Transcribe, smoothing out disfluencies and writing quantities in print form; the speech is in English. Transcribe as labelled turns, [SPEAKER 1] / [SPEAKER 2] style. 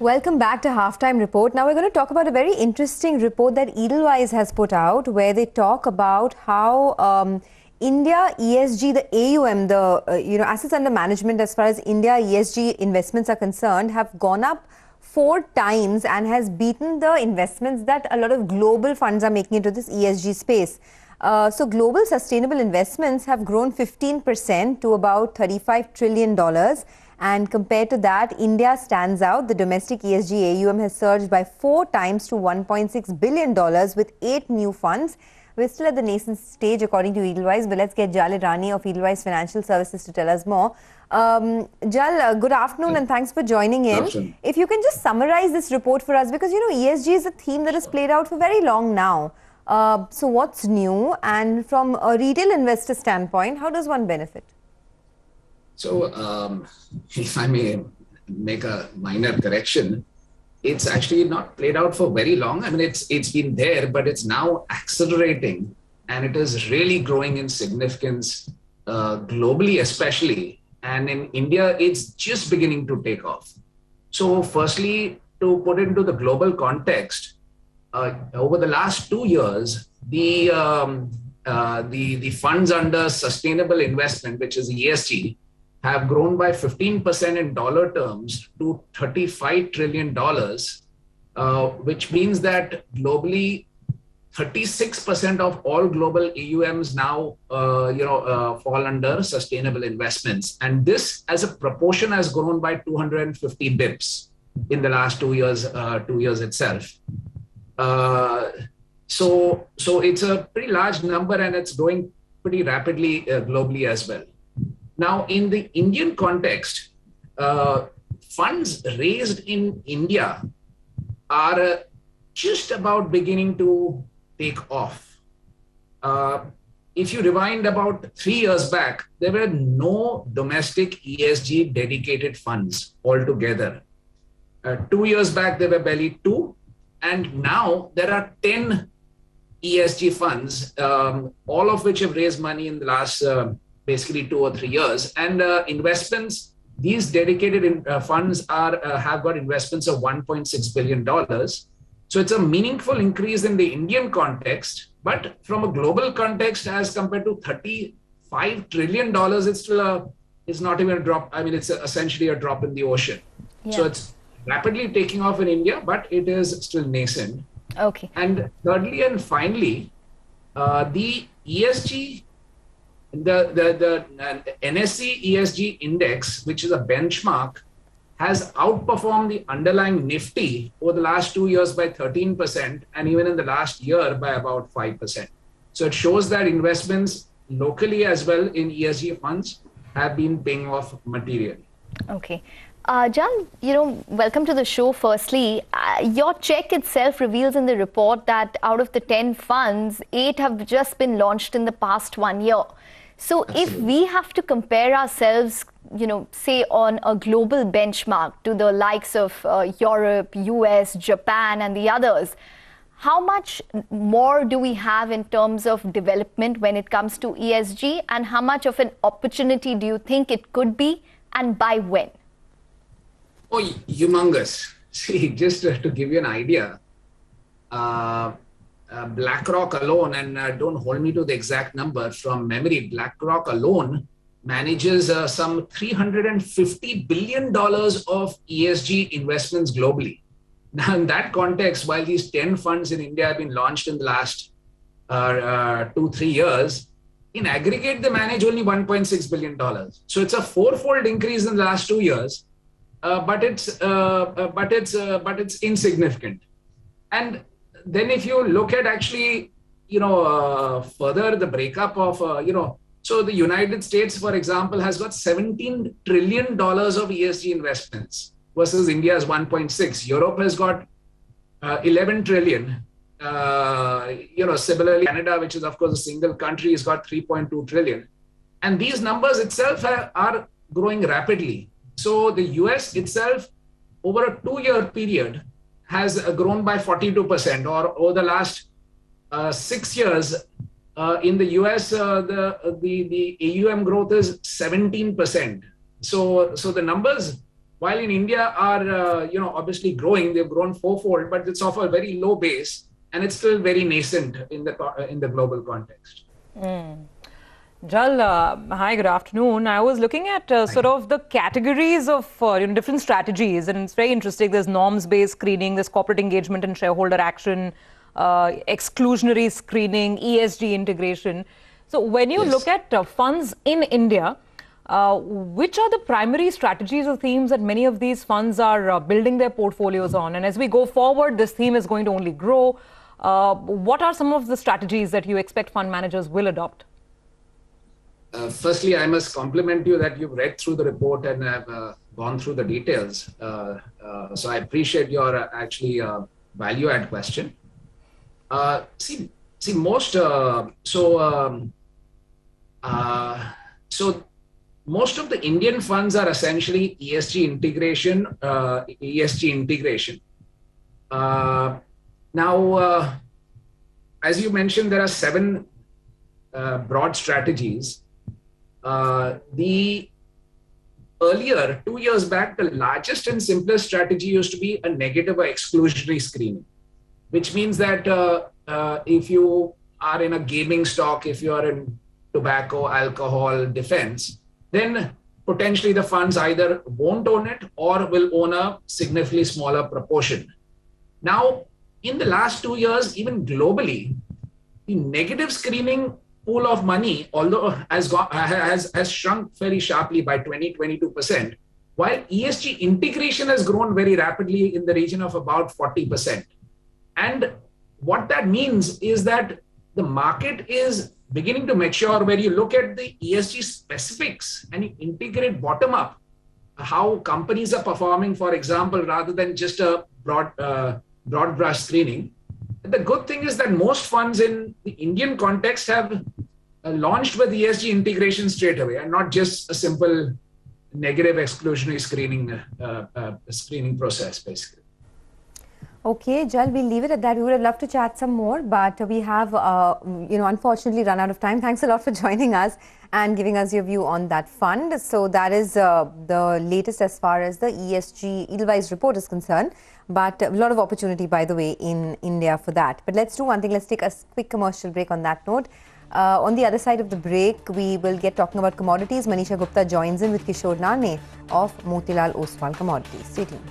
[SPEAKER 1] Welcome back to Halftime Report. Now we're going to talk about a very interesting report that Edelweiss has put out, where they talk about how India ESG, the AUM, the assets under management as far as India ESG investments are concerned, have gone up 4 times and has beaten the investments that a lot of global funds are making into this ESG space. So global sustainable investments have grown 15% to about $35 trillion. And compared to that, India stands out. The domestic ESG AUM has surged by 4 times to $1.6 billion with 8 new funds. We're still at the nascent stage, according to Edelweiss, but let's get Jal Irani of Edelweiss Financial Services to tell us more. Jal, good afternoon and thanks for joining in. If you can just summarize this report for us, because, ESG is a theme that has played out for very long now. So what's new? And from a retail investor standpoint, how does one benefit?
[SPEAKER 2] So, if I may make a minor correction, it's actually not played out for very long. I mean, it's been there, but it's now accelerating, and it is really growing in significance globally, especially. And in India, it's just beginning to take off. So, firstly, to put it into the global context, over the last 2 years, the funds under sustainable investment, which is ESG, have grown by 15% in dollar terms to $35 trillion, which means that globally, 36% of all global AUMs now, fall under sustainable investments. And this as a proportion has grown by 250 bips in the last 2 years, 2 years itself. So it's a pretty large number, and it's growing pretty rapidly globally as well. Now, in the Indian context, funds raised in India are just about beginning to take off. If you rewind about 3 years back, there were no domestic ESG dedicated funds altogether. 2 years back, there were barely 2. And now there are 10 ESG funds, all of which have raised money in the last basically 2 or 3 years. And investments, these dedicated funds have got investments of $1.6 billion. So it's a meaningful increase in the Indian context, but from a global context, as compared to $35 trillion, it's not even a drop. I mean, it's essentially a drop in the ocean. Yeah. So it's rapidly taking off in India, but it is still nascent.
[SPEAKER 1] Okay.
[SPEAKER 2] And thirdly and finally, the ESG, the NSE ESG index, which is a benchmark, has outperformed the underlying Nifty over the last 2 years by 13%, and even in the last year by about 5%. So it shows that investments locally as well in ESG funds have been paying off materially.
[SPEAKER 1] Okay. Jal, welcome to the show. Firstly, your check itself reveals in the report that out of the 10 funds, 8 have just been launched in the past 1 year. So Absolutely. If we have to compare ourselves, say on a global benchmark to the likes of Europe, US, Japan, and the others, how much more do we have in terms of development when it comes to ESG, and how much of an opportunity do you think it could be, and by when?
[SPEAKER 2] Oh, humongous. See, just to give you an idea, BlackRock alone, and don't hold me to the exact number from memory, BlackRock alone manages some $350 billion of ESG investments globally. Now, in that context, while these 10 funds in India have been launched in the last 2-3 years, in aggregate, they manage only $1.6 billion. So it's a 4-fold increase in the last 2 years. But it's insignificant. And then if you look at actually, further the breakup of, so the United States, for example, has got $17 trillion of ESG investments versus India's 1.6. Europe has got 11 trillion. Similarly, Canada, which is of course a single country, has got 3.2 trillion. And these numbers itself are growing rapidly. So the US itself, over a 2-year period, has grown by 42%, or over the last 6 years, in the US, the AUM growth is 17%. So the numbers while in India are, obviously growing. They've grown fourfold, but it's off a very low base, and it's still very nascent in the global context.
[SPEAKER 3] Jal, hi, good afternoon. I was looking at sort of the categories of different strategies, and it's very interesting. There's norms-based screening, there's corporate engagement and shareholder action, exclusionary screening, ESG integration. So when you look at funds in India, which are the primary strategies or themes that many of these funds are building their portfolios on? And as we go forward, this theme is going to only grow. What are some of the strategies that you expect fund managers will adopt?
[SPEAKER 2] Firstly, I must compliment you that you've read through the report and have gone through the details. So I appreciate your actually value-add question. So most of the Indian funds are essentially ESG integration. Now, as you mentioned, there are 7 broad strategies. The earlier, 2 years back, the largest and simplest strategy used to be a negative or exclusionary screening, which means that if you are in a gaming stock, if you are in tobacco, alcohol, defense, then potentially the funds either won't own it or will own a significantly smaller proportion. Now, in the last 2 years, even globally, the negative screening pool of money, although has shrunk very sharply by 22%, while ESG integration has grown very rapidly in the region of about 40%. And what that means is that the market is beginning to mature, where you look at the ESG specifics and you integrate bottom up how companies are performing, for example, rather than just a broad brush screening. The good thing is that most funds in the Indian context have launched with ESG integration straight away, and not just a simple negative exclusionary screening process, basically.
[SPEAKER 1] Okay, Jal, we'll leave it at that. We would have loved to chat some more, but we have, unfortunately run out of time. Thanks a lot for joining us and giving us your view on that fund. So that is the latest as far as the ESG Edelweiss report is concerned. But a lot of opportunity, by the way, in India for that. But let's do one thing. Let's take a quick commercial break on that note. On the other side of the break, we will get talking about commodities. Manisha Gupta joins in with Kishore Nane of Motilal Oswal Commodities. Stay tuned.